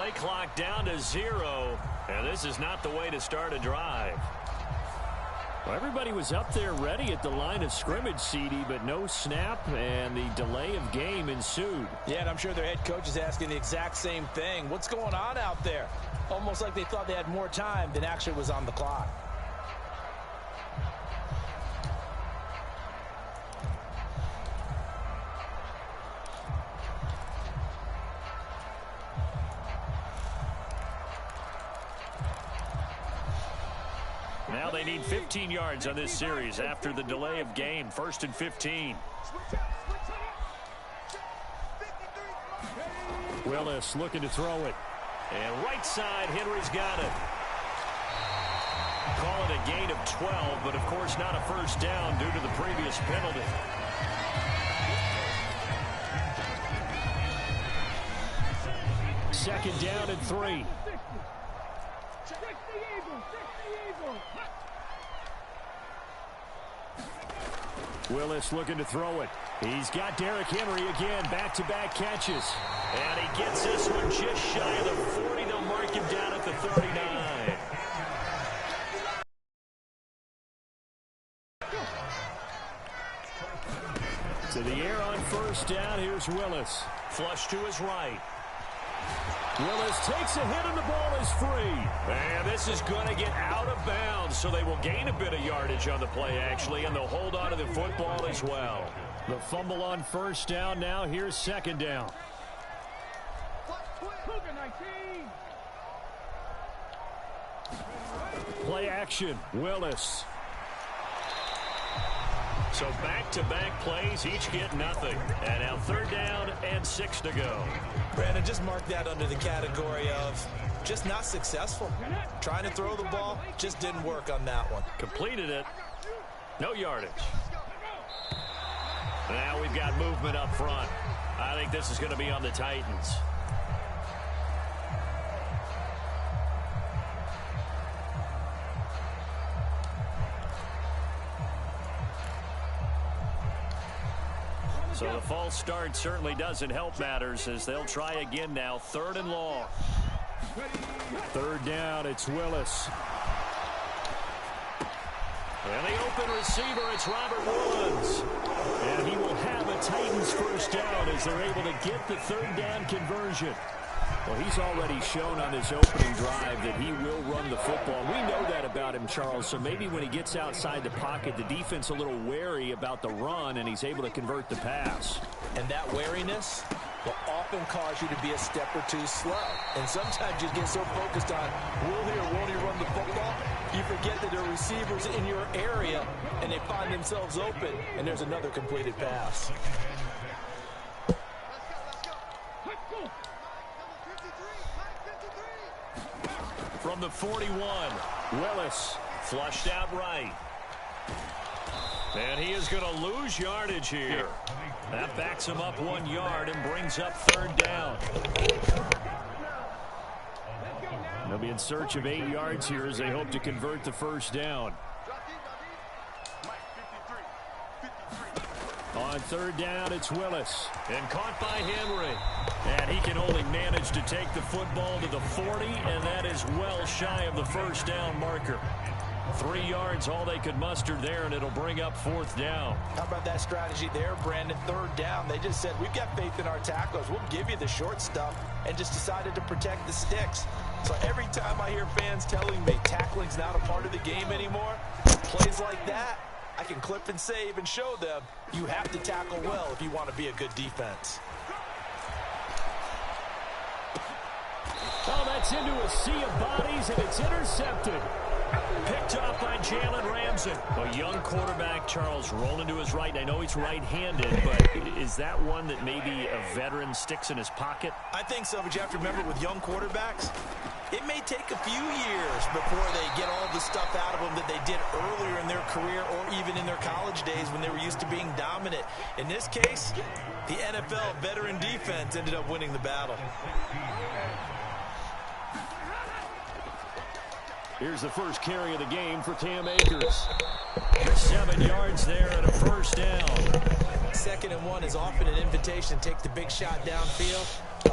play clock down to 0. And this is not the way to start a drive. Well, everybody was up there ready at the line of scrimmage, CD, but no snap, and the delay of game ensued. Yeah, and I'm sure their head coach is asking the exact same thing. What's going on out there? Almost like they thought they had more time than actually was on the clock. Now they need 15 yards on this series after the delay of game. 1st and 15. Willis looking to throw it. And right side, Henry's got it. Call it a gain of 12, but of course not a first down due to the previous penalty. Second down and 3. Willis looking to throw it. He's got Derrick Henry again, back-to-back catches. And he gets this one just shy of the 40. They'll mark him down at the 39. To the air on first down. Here's Willis. Flush to his right. Willis takes a hit and the ball is free. And this is going to get out of bounds, so they will gain a bit of yardage on the play, actually, and they'll hold on to the football as well. The fumble on first down. Now here's second down. Play action. Willis. So back-to-back plays, each get nothing. And now 3rd down and 6 to go. Brandon, just mark that under the category of just not successful. Trying to throw the ball, just didn't work on that one. Completed it. No yardage. Now we've got movement up front. I think this is going to be on the Titans. So the false start certainly doesn't help matters as they'll try again now. 3rd and long. 3rd down, it's Willis. And the open receiver, it's Robert Woods. And he will have a Titans first down as they're able to get the 3rd down conversion. Well, he's already shown on his opening drive that he will run the football. We know that about him, Charles, so maybe when he gets outside the pocket, the defense a little wary about the run, and he's able to convert the pass. And that wariness will often cause you to be a step or two slow. And sometimes you get so focused on will he or won't he run the football, you forget that there are receivers in your area, and they find themselves open, and there's another completed pass. From the 41, Willis flushed out right. And he is going to lose yardage here. That backs him up 1 yard and brings up 3rd down. They'll be in search of 8 yards here as they hope to convert the first down. On 3rd down, it's Willis. And caught by Henry. And he can only manage to take the football to the 40, and that is well shy of the first down marker. 3 yards, all they could muster there, and it'll bring up 4th down. How about that strategy there, Brandon? 3rd down, they just said, we've got faith in our tackles. We'll give you the short stuff, and just decided to protect the sticks. So every time I hear fans telling me tackling's not a part of the game anymore, plays like that, I can clip and save and show them you have to tackle well if you want to be a good defense. Oh, that's into a sea of bodies, and it's intercepted. Picked up by Jalen Ramsey. A young quarterback, Charles, rolling to his right. I know he's right-handed, but is that one that maybe a veteran sticks in his pocket? I think so, but you have to remember with young quarterbacks, it may take a few years before they get all the stuff out of them that they did earlier in their career or even in their college days when they were used to being dominant. In this case, the NFL veteran defense ended up winning the battle. Here's the first carry of the game for Cam Akers. 7 yards there and a first down. 2nd and 1 is often an invitation to take the big shot downfield.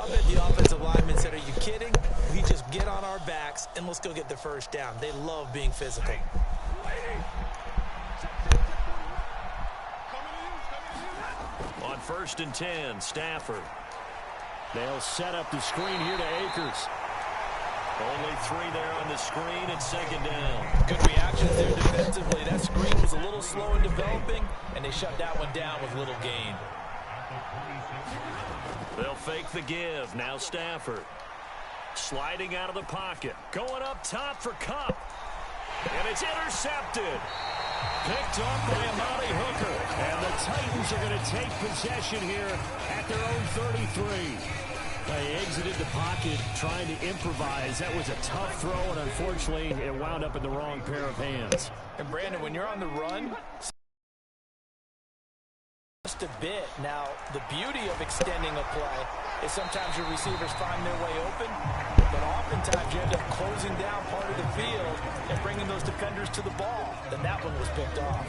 I bet the offensive lineman said, are you kidding? We just get on our backs and let's go get the first down. They love being physical. On 1st and 10, Stafford. They'll set up the screen here to Akers. Only 3 there on the screen and 2nd down. Good reactions there defensively. That screen was a little slow in developing, and they shut that one down with little gain. They'll fake the give. Now Stafford. Sliding out of the pocket. Going up top for Kupp. And it's intercepted. Picked up by Amani Hooker. And the Titans are going to take possession here at their own 33. They exited the pocket trying to improvise. That was a tough throw, and unfortunately, it wound up in the wrong pair of hands. And, Brandon, when you're on the run, just a bit. Now, the beauty of extending a play is sometimes your receivers find their way open, but oftentimes you end up closing down part of the field and bringing those defenders to the ball. Then that one was picked off.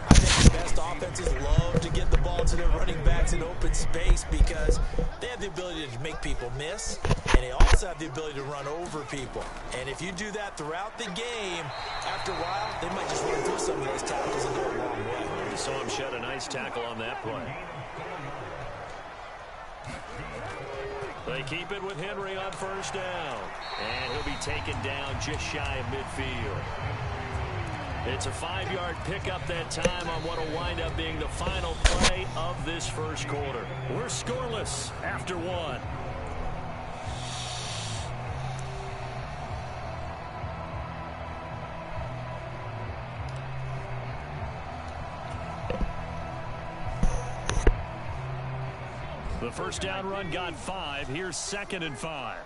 I think the best offenses love to get the ball to their running backs in open space because they have the ability to make people miss, and they also have the ability to run over people. And if you do that throughout the game, after a while, they might just run through some of those tackles and go a long way. You saw him shed a nice tackle on that play. They keep it with Henry on 1st down. And he'll be taken down just shy of midfield. It's a 5-yard pickup that time on what will wind up being the final play of this first quarter. We're scoreless after 1. The first down run got 5. Here's 2nd and 5.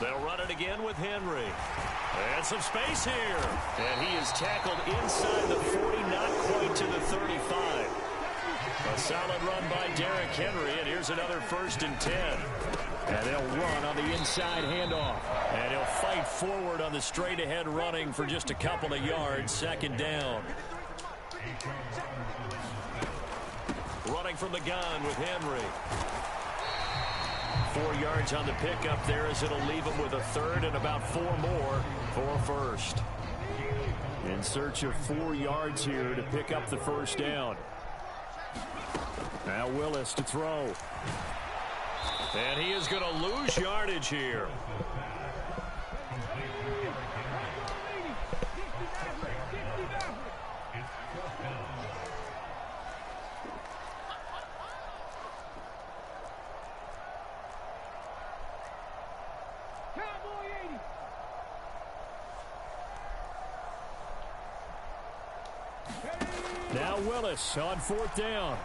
They'll run it again with Henry. And some space here. And he is tackled inside the 40, not quite to the 35. A solid run by Derrick Henry, and here's another 1st and 10. And they'll run on the inside handoff. And he'll fight forward on the straight-ahead running for just a couple of yards. 2nd down. Running from the gun with Henry. 4 yards on the pickup there as it'll leave him with a 3rd and about 4 more for 1st. In search of 4 yards here to pick up the 1st down. Now Willis to throw. And he is going to lose yardage here. Now Willis on 4th down.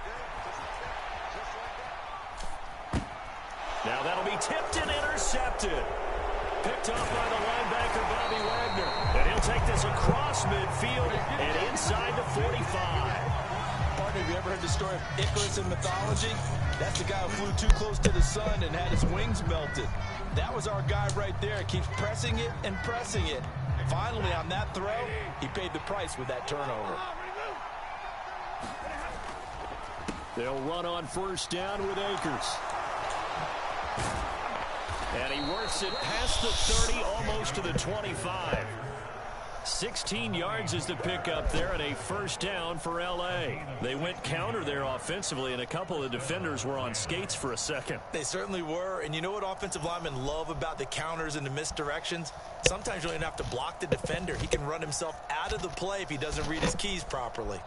Now that'll be tipped and intercepted. Picked off by the linebacker, Bobby Wagner. And he'll take this across midfield and inside the 45. Partner, have you ever heard the story of Icarus in mythology? That's the guy who flew too close to the sun and had his wings melted. That was our guy right there. Keeps pressing it and pressing it. Finally, on that throw, he paid the price with that turnover. They'll run on 1st down with Akers. And he works it past the 30, almost to the 25. 16 yards is the pickup there, and a 1st down for L.A. They went counter there offensively, and a couple of defenders were on skates for a second. They certainly were, and you know what offensive linemen love about the counters and the misdirections? Sometimes you don't even have to block the defender. He can run himself out of the play if he doesn't read his keys properly.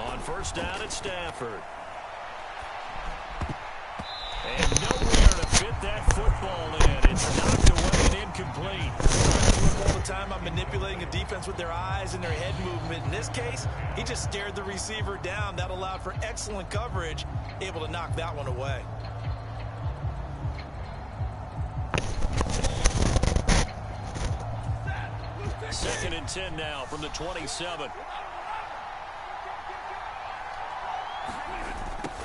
On 1st down at Stafford. And nowhere to fit that football in. It's knocked away and incomplete. All the time I'm manipulating a defense with their eyes and their head movement. In this case, he just stared the receiver down. That allowed for excellent coverage, able to knock that one away. Second and 10 now from the 27.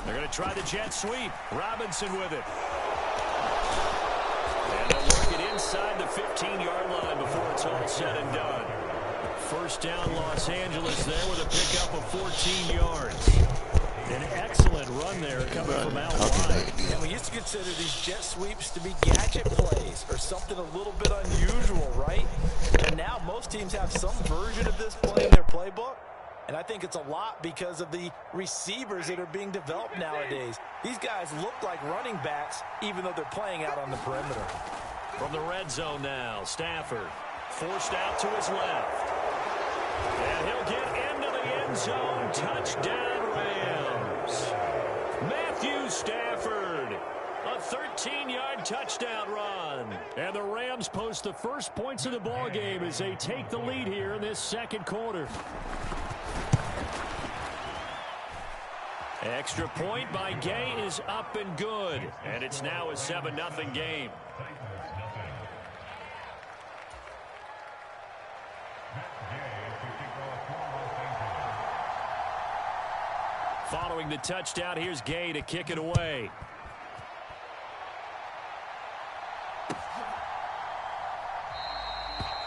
They're going to try the jet sweep. Robinson with it. And they'll work it inside the 15-yard line before it's all said and done. First down, Los Angeles there with a pickup of 14 yards. An excellent run there coming from out wide. And we used to consider these jet sweeps to be gadget plays or something a little bit unusual, right? And now most teams have some version of this play in their playbook. And I think it's a lot because of the receivers that are being developed nowadays. These guys look like running backs even though they're playing out on the perimeter. From the red zone now, Stafford forced out to his left. And he'll get into the end zone. Touchdown, Rams. Matthew Stafford. A 13-yard touchdown run. And the Rams post the first points of the ball game as they take the lead here in this second quarter. Extra point by Gay is up and good. And it's now a 7-0 game. Following the touchdown, here's Gay to kick it away.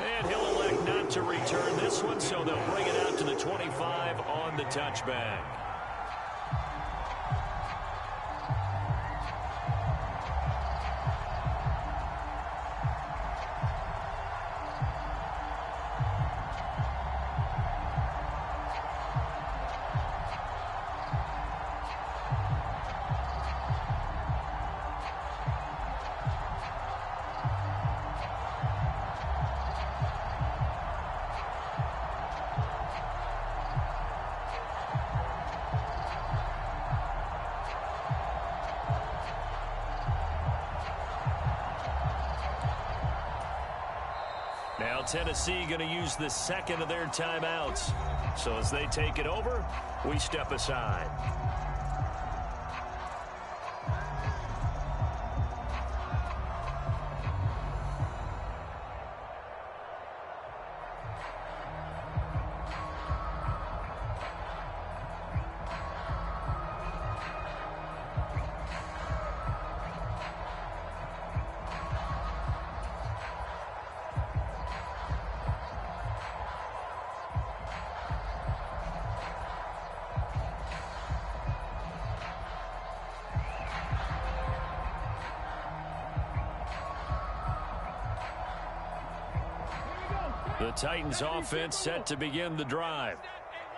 And he'll elect not to return this one, so they'll bring it out to the 25 on the touchback. Now Tennessee going to use the second of their timeouts. So as they take it over, we step aside. The Titans offense set to begin the drive.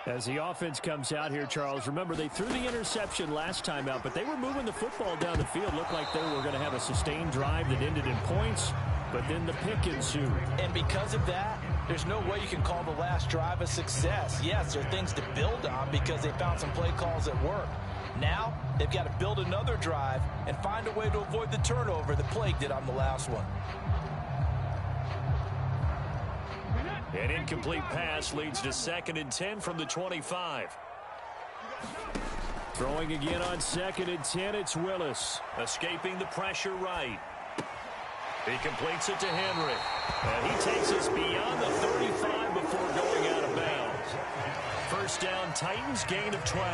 As the offense comes out here, Charles, remember they threw the interception last time out, but they were moving the football down the field. Looked like they were going to have a sustained drive that ended in points, but then the pick ensued. And because of that, there's no way you can call the last drive a success. Yes, there are things to build on because they found some play calls that work. Now, they've got to build another drive and find a way to avoid the turnover that plagued it on the last one. An incomplete pass leads to 2nd and 10 from the 25. Throwing again on 2nd and 10, it's Willis. Escaping the pressure right. He completes it to Henry. And he takes us beyond the 35 before going out of bounds. First down, Titans, gain of 12.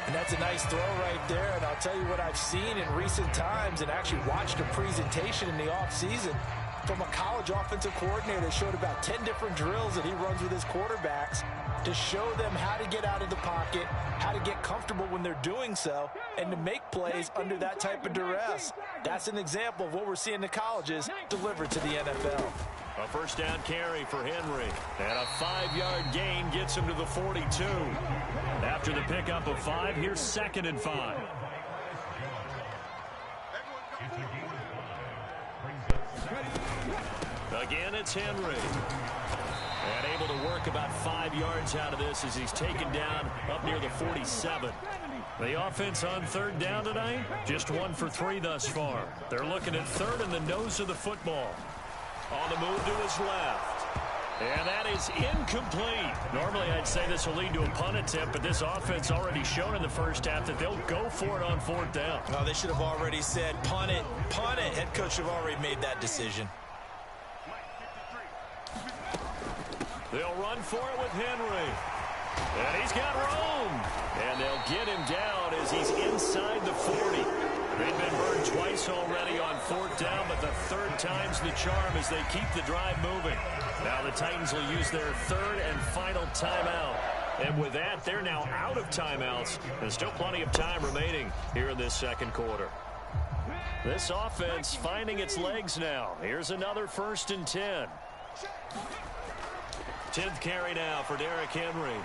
And that's a nice throw right there. And I'll tell you what I've seen in recent times and actually watched a presentation in the offseason from a college offensive coordinator that showed about 10 different drills that he runs with his quarterbacks to show them how to get out of the pocket, how to get comfortable when they're doing so, and to make plays under that type of duress. That's an example of what we're seeing in the colleges delivered to the NFL. A first down carry for Henry. And a 5-yard gain gets him to the 42. After the pickup of 5, here's 2nd and 5. Again, it's Henry. And able to work about 5 yards out of this as he's taken down up near the 47. The offense on 3rd down tonight, just 1 for 3 thus far. They're looking at 3rd in the nose of the football. On the move to his left. And that is incomplete. Normally I'd say this will lead to a punt attempt, but this offense already shown in the first half that they'll go for it on 4th down. Oh, they should have already said punt it, punt it. Head coach should have already made that decision. They'll run for it with Henry. And he's got room. And they'll get him down as he's inside the 40. They've been burned twice already on fourth down, but the third time's the charm as they keep the drive moving. Now the Titans will use their third and final timeout. And with that, they're now out of timeouts. There's still plenty of time remaining here in this second quarter. This offense finding its legs now. Here's another 1st and 10. 10th carry now for Derrick Henry.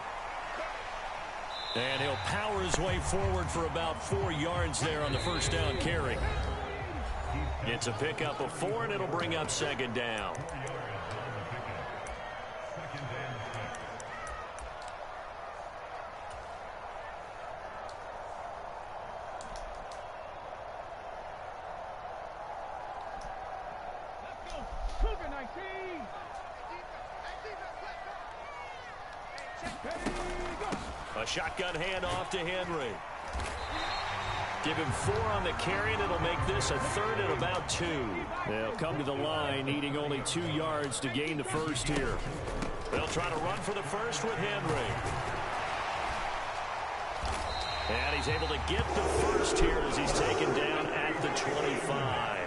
And he'll power his way forward for about 4 yards there on the first down carry. It's a pickup of 4, and it'll bring up 2nd down. A shotgun handoff to Henry. Give him 4 on the carry, and it'll make this a 3rd and about 2. They'll come to the line, needing only 2 yards to gain the first here. They'll try to run for the first with Henry. And he's able to get the first here as he's taken down at the 25.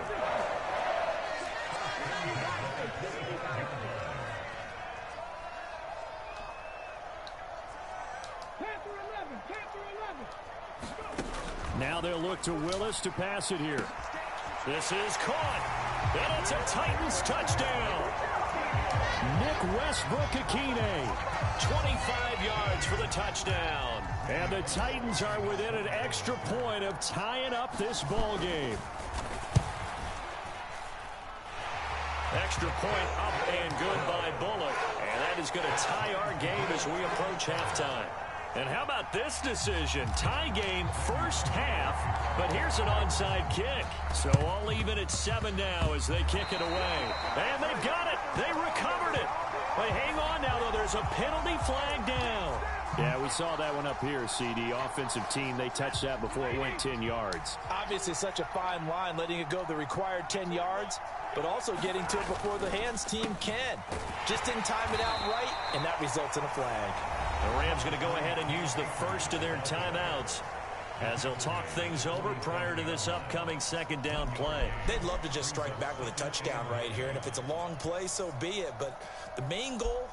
Now they'll look to Willis to pass it here. This is caught. And it's a Titans touchdown. Nick Westbrook-Akine. 25 yards for the touchdown. And the Titans are within an extra point of tying up this ball game. Extra point up and good by Bullock. And that is going to tie our game as we approach halftime. And how about this decision? Tie game first half, but here's an onside kick. So all even at 7 now as they kick it away. And they've got it. They recovered it. But hang on now, though. There's a penalty flag down. Yeah, we saw that one up here, CD. Offensive team, they touched that before it went 10 yards. Obviously such a fine line, letting it go the required 10 yards, but also getting to it before the hands team can. Just didn't time it out right, and that results in a flag. The Rams going to go ahead and use the first of their timeouts as they'll talk things over prior to this upcoming 2nd down play. They'd love to just strike back with a touchdown right here, and if it's a long play, so be it. But the main goal,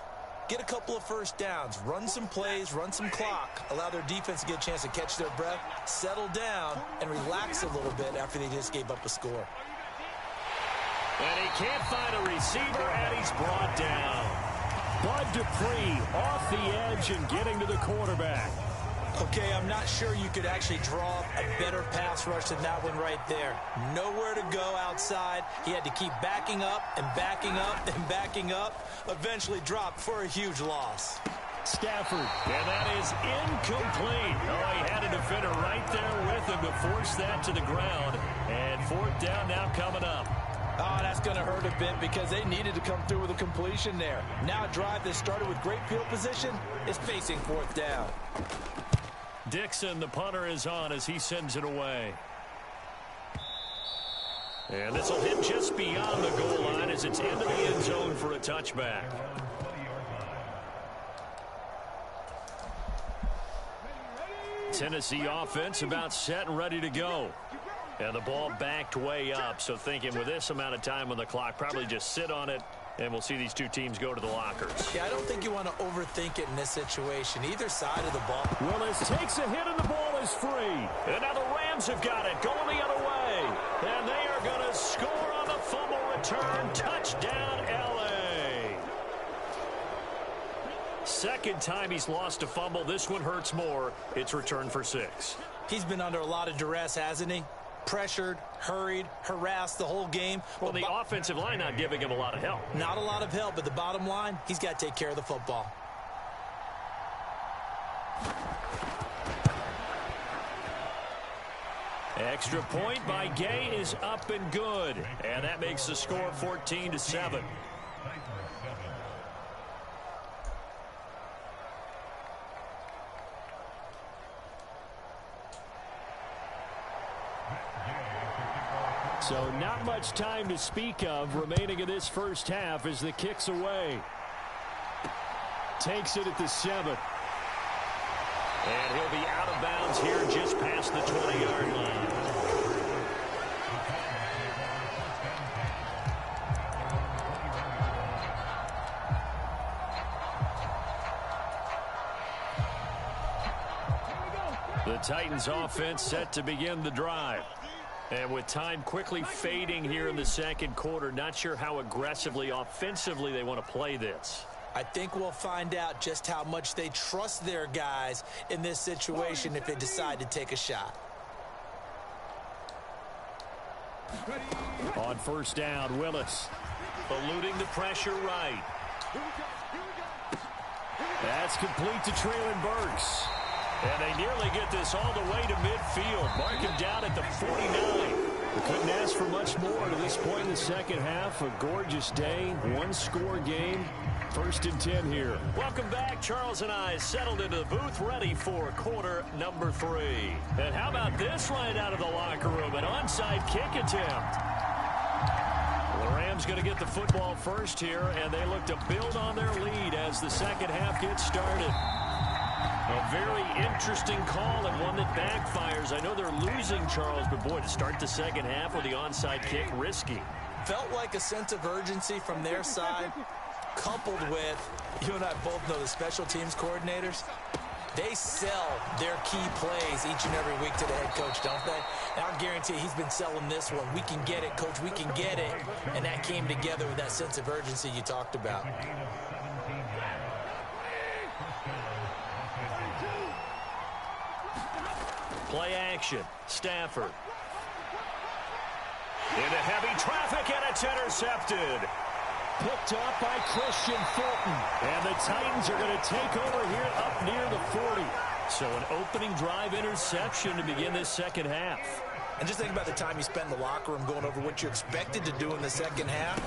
get a couple of first downs, run some plays, run some clock, allow their defense to get a chance to catch their breath, settle down, and relax a little bit after they just gave up a score. And he can't find a receiver, and he's brought down. Bud Dupree off the edge and getting to the quarterback. Okay, I'm not sure you could actually draw a better pass rush than that one right there. Nowhere to go outside. He had to keep backing up and backing up and backing up. Eventually dropped for a huge loss. Stafford, and that is incomplete. Oh, he had a defender right there with him to force that to the ground. And 4th down now coming up. Oh, that's going to hurt a bit because they needed to come through with a completion there. Now a drive that started with great field position is facing 4th down. Dixon, the punter, is on as he sends it away. And this will hit just beyond the goal line as it's into the end zone for a touchback. Tennessee offense about set and ready to go. And the ball backed way up, so thinking with this amount of time on the clock, probably just sit on it, and we'll see these two teams go to the lockers. Yeah, I don't think you want to overthink it in this situation. Either side of the ball. Willis takes a hit, and the ball is free. And now the Rams have got it, going the other way. And they are going to score on the fumble return. Touchdown, L.A. Second time he's lost a fumble. This one hurts more. It's returned for 6. He's been under a lot of duress, hasn't he? Pressured, hurried, harassed the whole game. Well, the offensive line not giving him a lot of help. Not a lot of help, but the bottom line, he's got to take care of the football. Extra point by Gay is up and good. And that makes the score 14-7. So not much time to speak of remaining in this first half as the kick's away. Takes it at the 7. And he'll be out of bounds here just past the 20-yard line. The Titans offense set to begin the drive. And with time quickly fading here in the second quarter, not sure how aggressively, offensively they want to play this. I think we'll find out just how much they trust their guys in this situation if they decide to take a shot. On first down, Willis. Eluding the pressure right. That's complete to Traylon Burks. And they nearly get this all the way to midfield. Mark him down at the 49. We couldn't ask for much more to this point in the second half. A gorgeous day, one-score game. First and 10 here. Welcome back. Charles and I settled into the booth, ready for quarter number 3. And how about this right out of the locker room? An onside kick attempt. The Rams going to get the football first here, and they look to build on their lead as the second half gets started. A very interesting call and one that backfires. I know they're losing, Charles, but boy, to start the second half with the onside kick, risky. Felt like a sense of urgency from their side, coupled with, you and I both know the special teams coordinators, they sell their key plays each and every week to the head coach, don't they? And I'll guarantee he's been selling this one. We can get it, coach, we can get it. And that came together with that sense of urgency you talked about. Play action. Stafford. Into heavy traffic, and it's intercepted. Picked up by Christian Fulton. And the Titans are going to take over here up near the 40. So an opening drive interception to begin this second half. And just think about the time you spend in the locker room going over what you expected to do in the second half.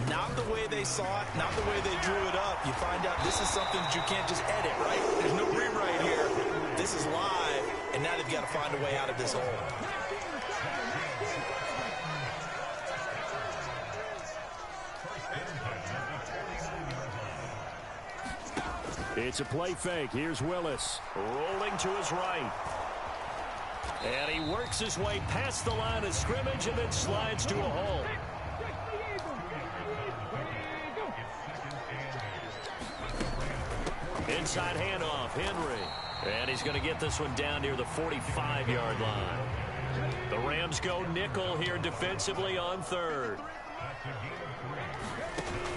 Not the way they saw it, not the way they drew it up. You find out this is something that you can't just edit, right? There's no rewrite here. This is live, and now they've got to find a way out of this hole. It's a play fake. Here's Willis. Rolling to his right. And he works his way past the line of scrimmage and then slides to a hole. Inside handoff, Henry. And he's going to get this one down near the 45-yard line. The Rams go nickel here defensively on third.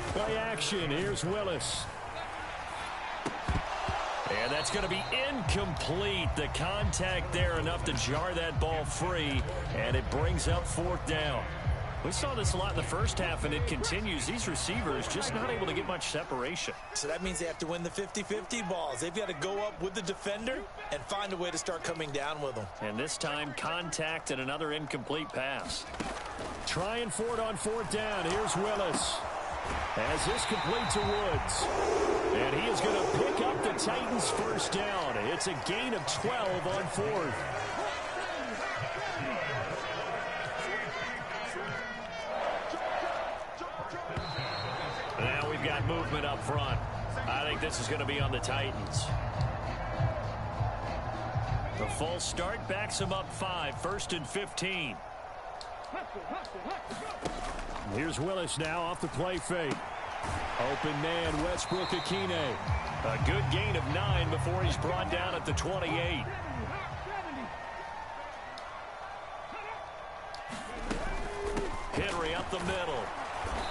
Play action. Here's Willis. And that's going to be incomplete. The contact there enough to jar that ball free, and it brings up fourth down. We saw this a lot in the first half, and it continues. These receivers just not able to get much separation. So that means they have to win the 50-50 balls. They've got to go up with the defender and find a way to start coming down with them. And this time, contact and another incomplete pass. Trying for it on fourth down. Here's Willis. As this complete to Woods. And he is going to pick up the Titans' first down. It's a gain of 12 on fourth. Now we've got movement up front. I think this is going to be on the Titans. The false start backs him up 5, first and 15. Here's Willis now off the play fake. Open man, Westbrook Akine. A good gain of 9 before he's brought down at the 28. Henry up the middle.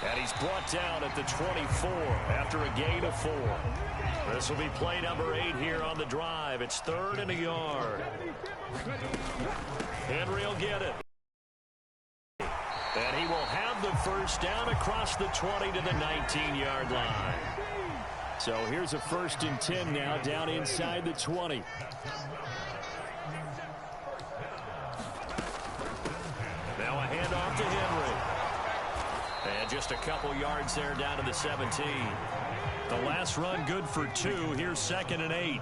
And he's brought down at the 24 after a gain of 4. This will be play number 8 here on the drive. It's 3rd and a yard. Henry will get it. And he will have the first down across the 20 to the 19-yard line. So here's a 1st and 10 now down inside the 20. Now a handoff to Henry. And just a couple yards there down to the 17. The last run good for 2. Here's 2nd and 8.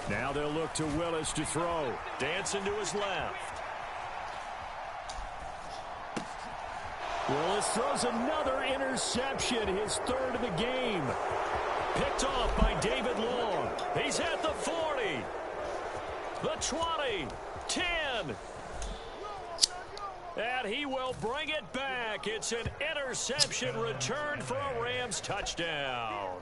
Now they'll look to Willis to throw. Dancing to his left. Willis throws another interception, his 3rd of the game. Picked off by David Long. He's at the 40. The 20. 10. And he will bring it back. back. It's an interception returned for a Rams touchdown.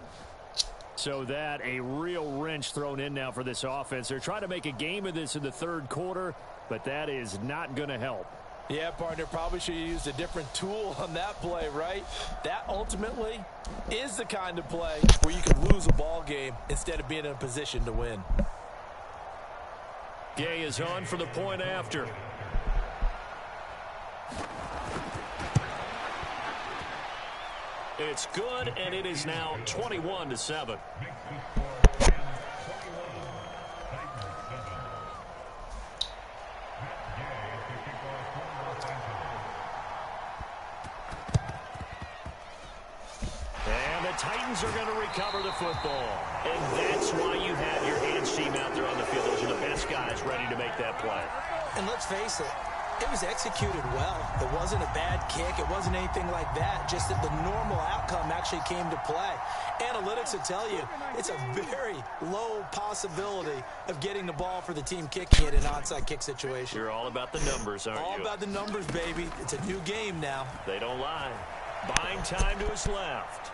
So that a real wrench thrown in now for this offense. They're trying to make a game of this in the third quarter, but that is not going to help. Yeah, partner, probably should have used a different tool on that play, right? That ultimately is the kind of play where you can lose a ball game instead of being in a position to win. Gay is on for the point after. It's good, and it is now 21-7. And the Titans are going to recover the football. And that's why you have your hands team out there on the field. Those are the best guys ready to make that play. And let's face it, it was executed well. It wasn't a bad kick. It wasn't anything like that. Just that the normal outcome actually came to play. Analytics will tell you it's a very low possibility of getting the ball for the team kicking it in an onside kick situation. You're all about the numbers, aren't you? All about the numbers, baby. It's a new game now. They don't lie. Buying time to his left.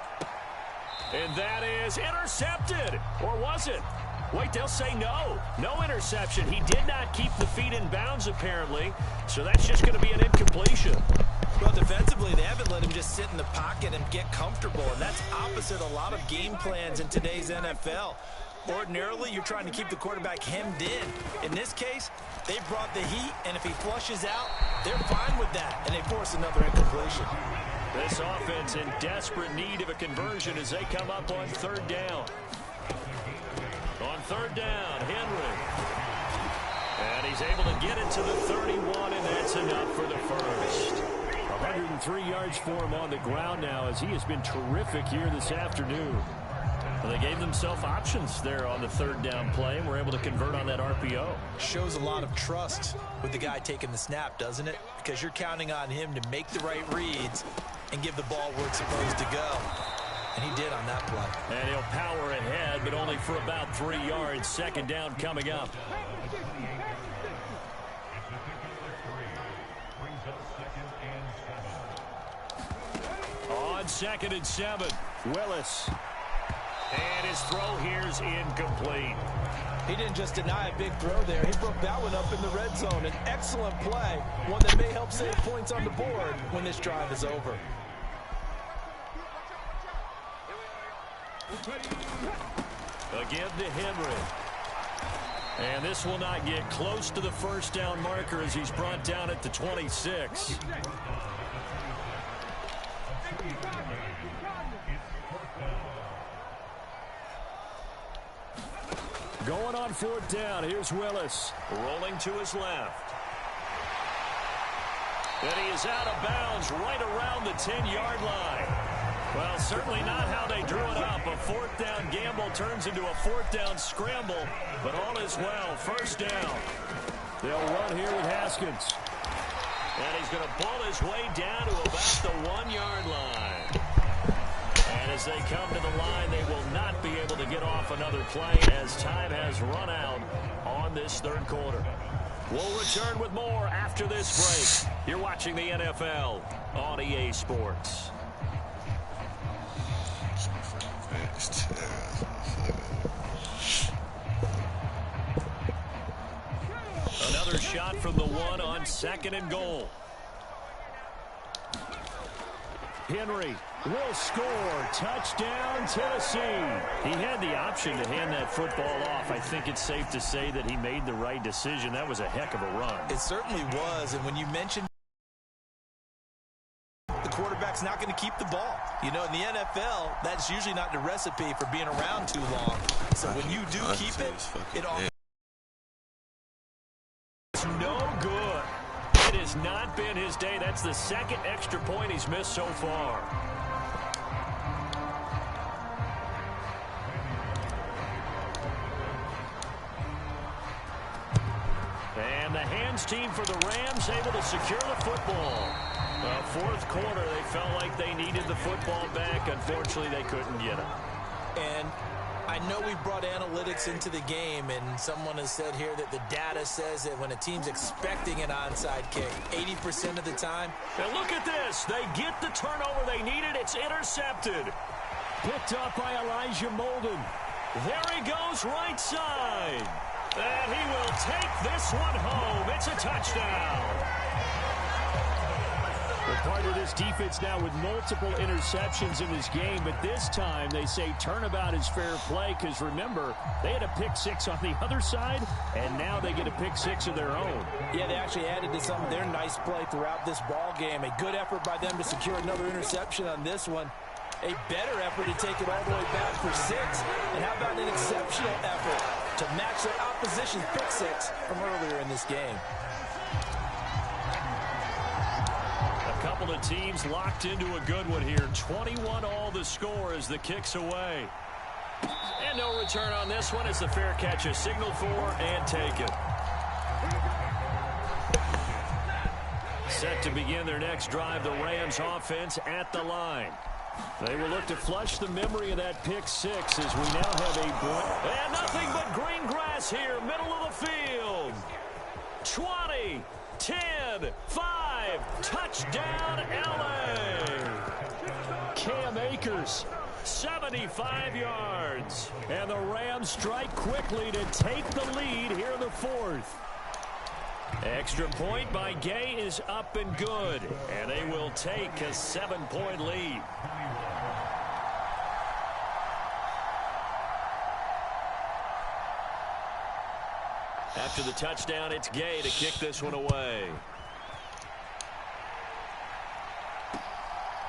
And that is intercepted. Or was it? Wait, they'll say no. No interception. He did not keep the feet in bounds, apparently. So that's just going to be an incompletion. Well, defensively, they haven't let him just sit in the pocket and get comfortable. And that's opposite a lot of game plans in today's NFL. Ordinarily, you're trying to keep the quarterback hemmed in. In this case, they brought the heat, and if he flushes out, they're fine with that, and they force another incompletion. This offense in desperate need of a conversion as they come up on third down. On third down, Henry. And he's able to get it to the 31, and that's enough for the first. 103 yards for him on the ground now as he has been terrific here this afternoon. Well, they gave themselves options there on the third down play and were able to convert on that RPO. Shows a lot of trust with the guy taking the snap, doesn't it? Because you're counting on him to make the right reads and give the ball where it's supposed to go. And he did on that play. And he'll power ahead, but only for about 3 yards. Second down coming up. On 2nd and 7, Willis. And his throw here's incomplete. He didn't just deny a big throw there. He broke that one up in the red zone. An excellent play, one that may help save points on the board when this drive is over. Again to Henry. And this will not get close to the first down marker as he's brought down at the 26. Going on fourth down. Here's Willis. Rolling to his left. And he is out of bounds right around the 10-yard line. Well, certainly not how they drew it up. A fourth down gamble turns into a fourth down scramble. But all is well. First down. They'll run here with Haskins. And he's going to pull his way down to about the 1-yard line. And as they come to the line, they will not be able to get off another play as time has run out on this third quarter. We'll return with more after this break. You're watching the NFL on EA Sports. Another shot from the one on 2nd and goal. Henry will score. Touchdown, Tennessee. He had the option to hand that football off. I think it's safe to say that he made the right decision. That was a heck of a run. It certainly was. And when you mentioned the quarterback's not going to keep the ball. You know, in the NFL, that's usually not the recipe for being around too long. So when you do keep it, it all... It's no good. It has not been his day. That's the second extra point he's missed so far. And the hands team for the Rams able to secure the football. Fourth quarter, they felt like they needed the football back. Unfortunately, they couldn't get it. And I know we brought analytics into the game, and someone has said here that the data says that when a team's expecting an onside kick, 80% of the time. And look at this. They get the turnover they needed. It's intercepted. Picked up by Elijah Molden. There he goes, right side. And he will take this one home. It's a touchdown. We're part of this defense now with multiple interceptions in this game, but this time they say turnabout is fair play because, remember, they had a pick-6 on the other side, and now they get a pick-6 of their own. Yeah, they actually added to some of their nice play throughout this ball game. A good effort by them to secure another interception on this one. A better effort to take it all the way back for 6. And how about an exceptional effort to match their opposition's pick-6 from earlier in this game? Couple of teams locked into a good one here. 21-all the score as the kick's away. And no return on this one as the fair catch is signaled for and taken. Set to begin their next drive, the Rams offense at the line. They will look to flush the memory of that pick-6 as we now have a... And nothing but green grass here, middle of the field. 20, 10, 5, touchdown LA. Cam Akers, 75 yards. And the Rams strike quickly to take the lead here in the 4th. Extra point by Gay is up and good. And they will take a 7-point lead. After the touchdown, it's Gay to kick this one away.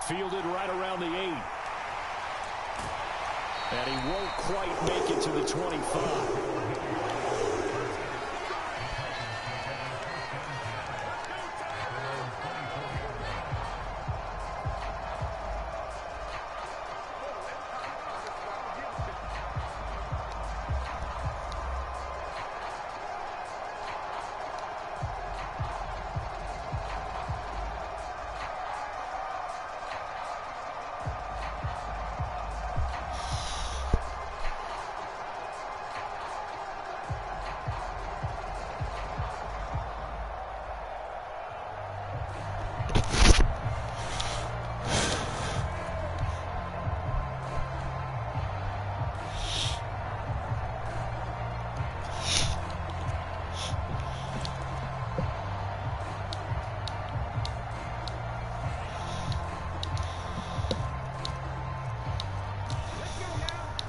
Fielded right around the 8. And he won't quite make it to the 25.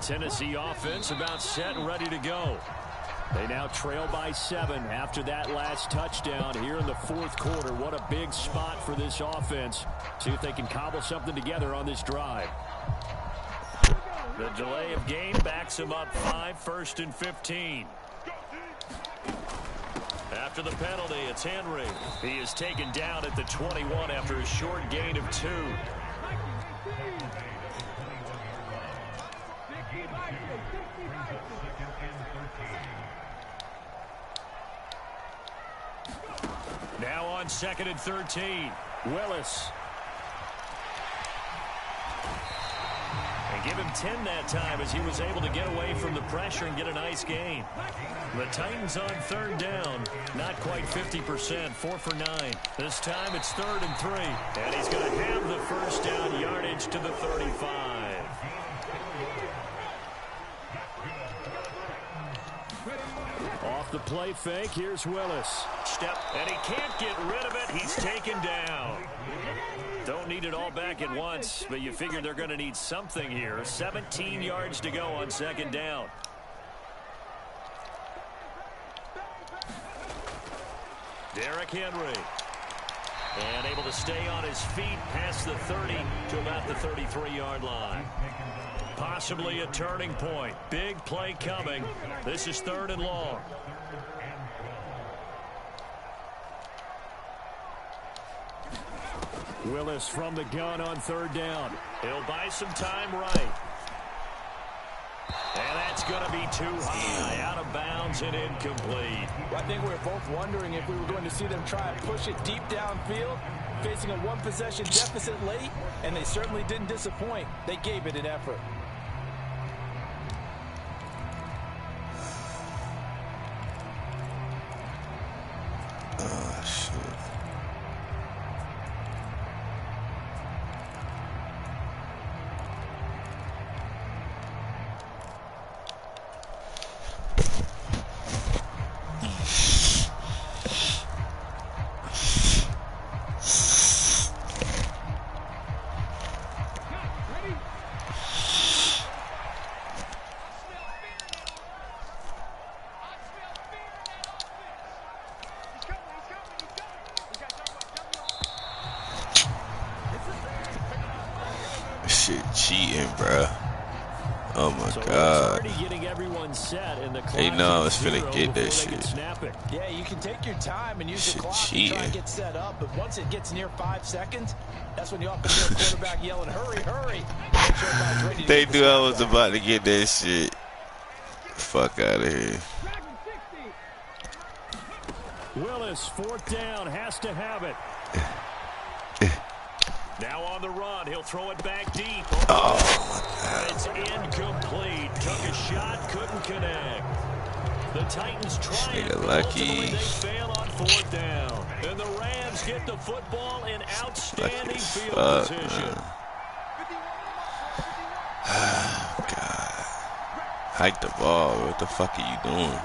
Tennessee offense about set and ready to go. They now trail by 7 after that last touchdown here in the 4th quarter. What a big spot for this offense. See if they can cobble something together on this drive. The delay of game backs him up 5, 1st and 15. After the penalty, it's Henry. He is taken down at the 21 after a short gain of 2. Now on 2nd and 13. Willis. And give him 10 that time as he was able to get away from the pressure and get a nice gain. The Titans on 3rd down. Not quite 50%. 4 for 9. This time it's 3rd and 3. And he's going to have the first down yardage to the 35. Off the play fake, here's Willis. Step, and he can't get rid of it. He's taken down. Don't need it all back at once, but you figure they're going to need something here. 17 yards to go on 2nd down. Derrick Henry. And able to stay on his feet past the 30 to about the 33-yard line. Possibly a turning point. Big play coming. This is 3rd and long. Willis from the gun on 3rd down. He'll buy some time right. And that's going to be too high. Out of bounds and incomplete. Well, I think we were both wondering if we were going to see them try and push it deep downfield, facing a 1-possession deficit late, and they certainly didn't disappoint. They gave it an effort. shit cheating, bro. Oh my so God. Getting everyone set and the They know I was finna get that shit. Yeah, you can take your time and use the clock to try and get set up, but once it gets near 5 seconds, that's when you often hear a quarterback yelling, hurry, hurry. They knew I was about to get that shit. Fuck out of here. Willis, 4th down, has to have it. Now on the run, he'll throw it back deep. Oh, it's incomplete. Took a shot, couldn't connect. The Titans try it, lucky. They fail on 4th down. And the Rams get the football in outstanding field position. God. Hike the ball. What the fuck are you doing?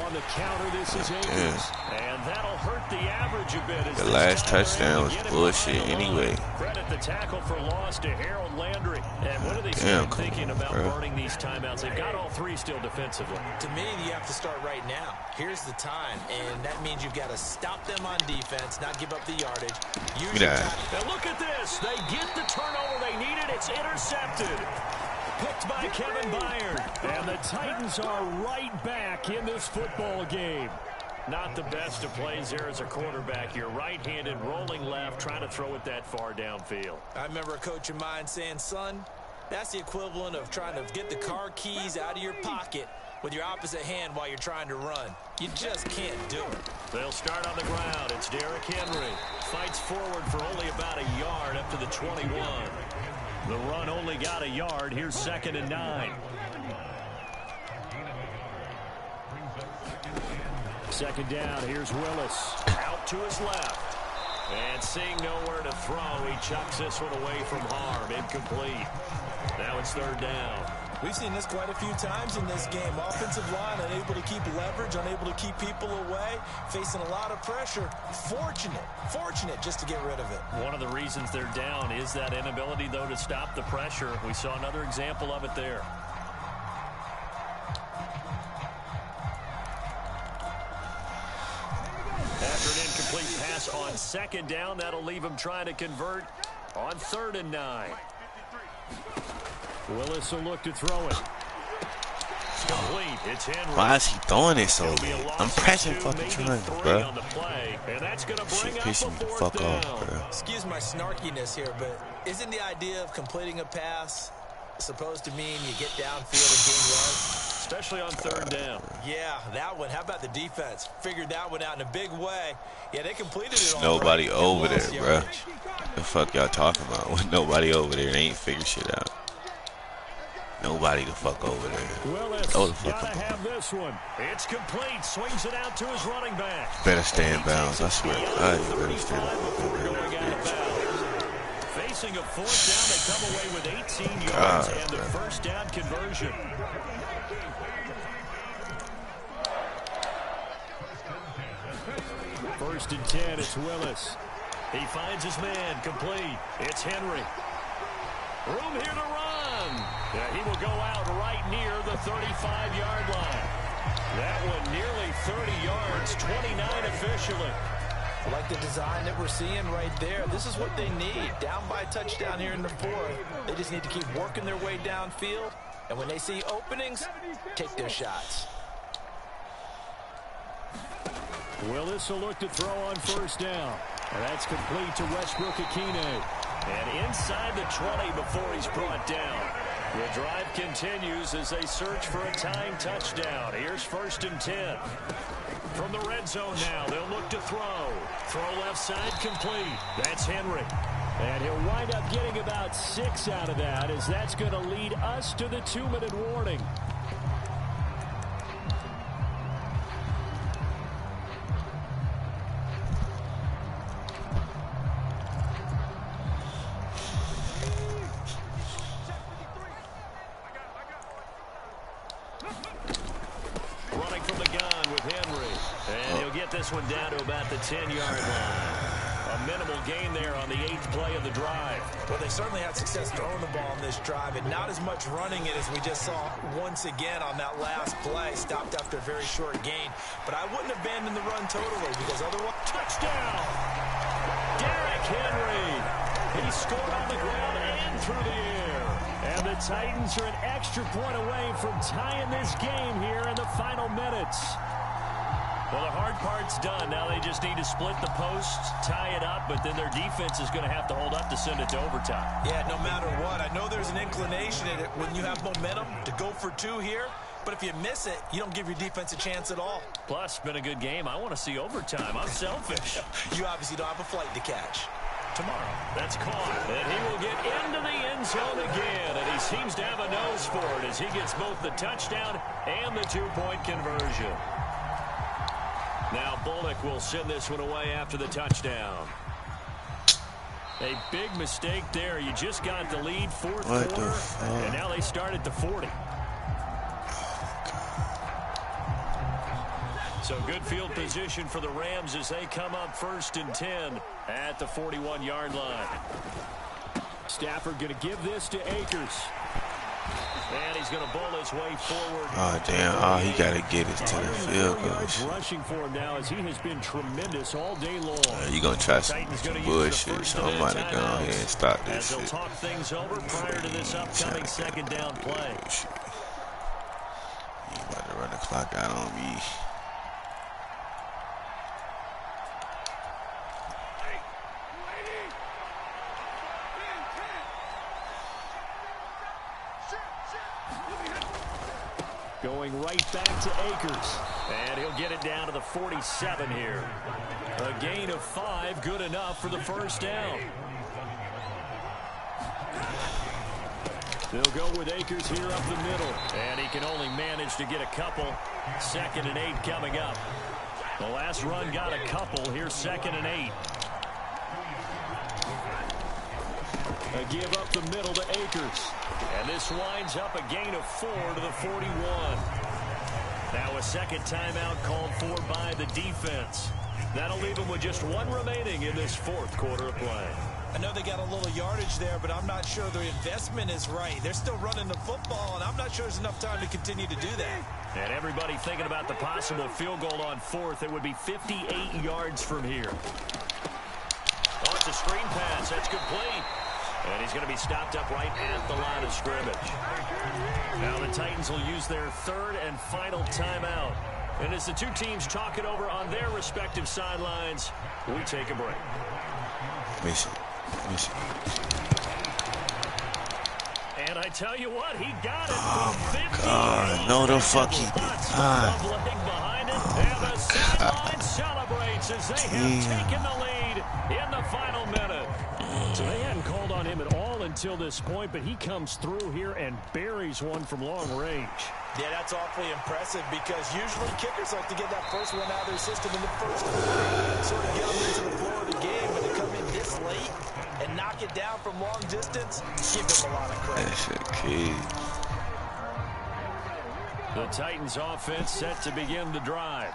On the counter, this is Akers. And that'll hurt the average a bit. The last touchdown was bullshit anyway. Credit the tackle for loss to Harold Landry. And what are they thinking about burning these timeouts? They've got all 3 still defensively. To me, you have to start right now. Here's the time, and that means you've got to stop them on defense, not give up the yardage. Now look at this. They get the turnover they needed. It's intercepted. Picked by Kevin Byard. And the Titans are right back in this football game. Not the best of plays there as a quarterback. You're right-handed, rolling left, trying to throw it that far downfield. I remember a coach of mine saying, son, that's the equivalent of trying to get the car keys out of your pocket with your opposite hand while you're trying to run. You just can't do it. They'll start on the ground. It's Derrick Henry. Fights forward for only about a yard up to the 21. The run only got a yard. Here's 2nd and 9. 2nd down. Here's Willis. Out to his left. And seeing nowhere to throw, he chucks this one away from harm. Incomplete. Now it's 3rd down. We've seen this quite a few times in this game. Offensive line unable to keep leverage, unable to keep people away, facing a lot of pressure. Fortunate just to get rid of it. One of the reasons they're down is that inability, though, to stop the pressure. We saw another example of it there. After an incomplete pass on 2nd down, that'll leave him trying to convert on 3rd and 9. Willis will look to throw it. Complete. It's Henry. Why is he throwing it so late? I'm pressing fucking trying, bro. On the play, and that's going to bring shit pissing me the fuck off, bro. Excuse my snarkiness here, but isn't the idea of completing a pass supposed to mean you get downfield and gain yards? Especially on 3rd down. Yeah, that one. How about the defense? Figured that one out in a big way. Yeah, they completed it all nobody right. over there, bro. The fuck y'all talking about? With nobody over there, they ain't figured shit out. Nobody the fuck over there. Willis gotta have this one. It's complete. Swings it out to his running back. Better stay in bounds, I swear. I better stay in bounds. Facing a 4th down, they come away with 18 yards and the 1st down conversion. First and 10, it's Willis. He finds his man, complete. It's Henry. Room here to run. Yeah, he will go out right near the 35-yard line. That one nearly 30 yards, 29 officially. I like the design that we're seeing right there. This is what they need. Down by a touchdown here in the 4th. They just need to keep working their way downfield. And when they see openings, take their shots. Willis will look to throw on 1st down. And that's complete to Westbrook-Ikhine. And inside the 20 before he's brought down. The drive continues as they search for a tying touchdown. Here's 1st and 10. From the red zone now, they'll look to throw. Throw left side complete. That's Henry. And he'll wind up getting about 6 out of that, as that's going to lead us to the 2-minute warning. Running from the gun with Henry. And he'll get this one down to about the 10-yard line. A minimal gain there on the 8th play of the drive. Well, they certainly had success throwing the ball on this drive, and not as much running it as we just saw once again on that last play. Stopped after a very short gain. But I wouldn't abandon the run totally, because otherwise... Touchdown! Derrick Henry. He scored on the ground through the air. And the Titans are an extra point away from tying this game here in the final minutes. Well, the hard part's done. Now they just need to split the posts, tie it up, but then their defense is going to have to hold up to send it to overtime. Yeah, no matter what. I know there's an inclination in it when you have momentum to go for two here, but if you miss it, you don't give your defense a chance at all. Plus, been a good game. I want to see overtime. I'm selfish. You obviously don't have a flight to catch. Tomorrow. That's caught. And he will get into the end zone again. And he seems to have a nose for it as he gets both the touchdown and the two-point conversion. Now Bullock will send this one away after the touchdown. A big mistake there. You just got the lead, fourth quarter, and now they start at the 40. So good field position for the Rams as they come up 1st and 10 at the 41-yard line. Stafford going to give this to Akers. And he's going to bowl his way forward. Oh, damn. All he got to get is to the field goal. Rushing for him now as he has been tremendous all day long. You going to try some bullshit, so I'm about to go ahead and stop this shit. As they'll talk things over prior to this upcoming second down play. You about to run the clock out on me. Going right back to Akers. And he'll get it down to the 47 here. A gain of 5, good enough for the first down. They'll go with Akers here up the middle. And he can only manage to get a couple. 2nd and 8 coming up. The last run got a couple. Here's 2nd and 8. A give up the middle to Akers. And this winds up a gain of 4 to the 41. Now a second timeout called for by the defense. That'll leave them with just 1 remaining in this 4th quarter of play. I know they got a little yardage there, but I'm not sure their investment is right. They're still running the football, and I'm not sure there's enough time to continue to do that. And everybody thinking about the possible field goal on 4th. It would be 58 yards from here. Oh, it's a screen pass. That's complete. And he's going to be stopped up right at the line of scrimmage. Now the Titans will use their 3rd and final timeout. And as the two teams talk it over on their respective sidelines, we take a break. Listen. And I tell you what, he got it. Oh, my God. No, the fuck he did. Behind it, and the sideline celebrates as they have taken the lead in the final minute. So they hadn't called on him at all until this point, but he comes through here and buries one from long range. Yeah, that's awfully impressive because usually kickers like to get that first one out of their system in the first quarter, sort of get them into the flow of the game, but to come in this late and knock it down from long distance, give them a lot of credit. That's a key. The Titans offense set to begin the drive.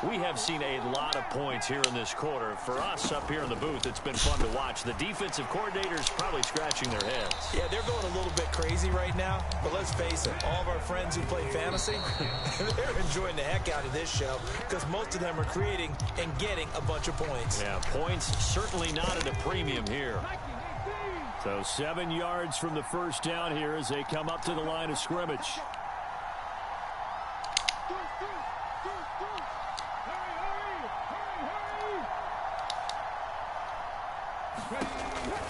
We have seen a lot of points here in this quarter. For us up here in the booth, it's been fun to watch. The defensive coordinators probably scratching their heads. Yeah, they're going a little bit crazy right now, but let's face it, all of our friends who play fantasy, they're enjoying the heck out of this show because most of them are creating and getting a bunch of points. Yeah, points certainly not at a premium here. So 7 yards from the first down here as they come up to the line of scrimmage.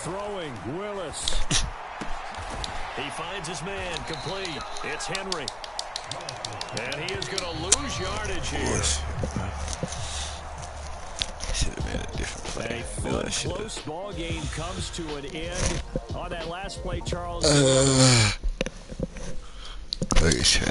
Throwing, Willis. He finds his man, complete. It's Henry. And he is going to lose yardage here. Should have been a different play. A close ball game comes to an end on that last play, Charles.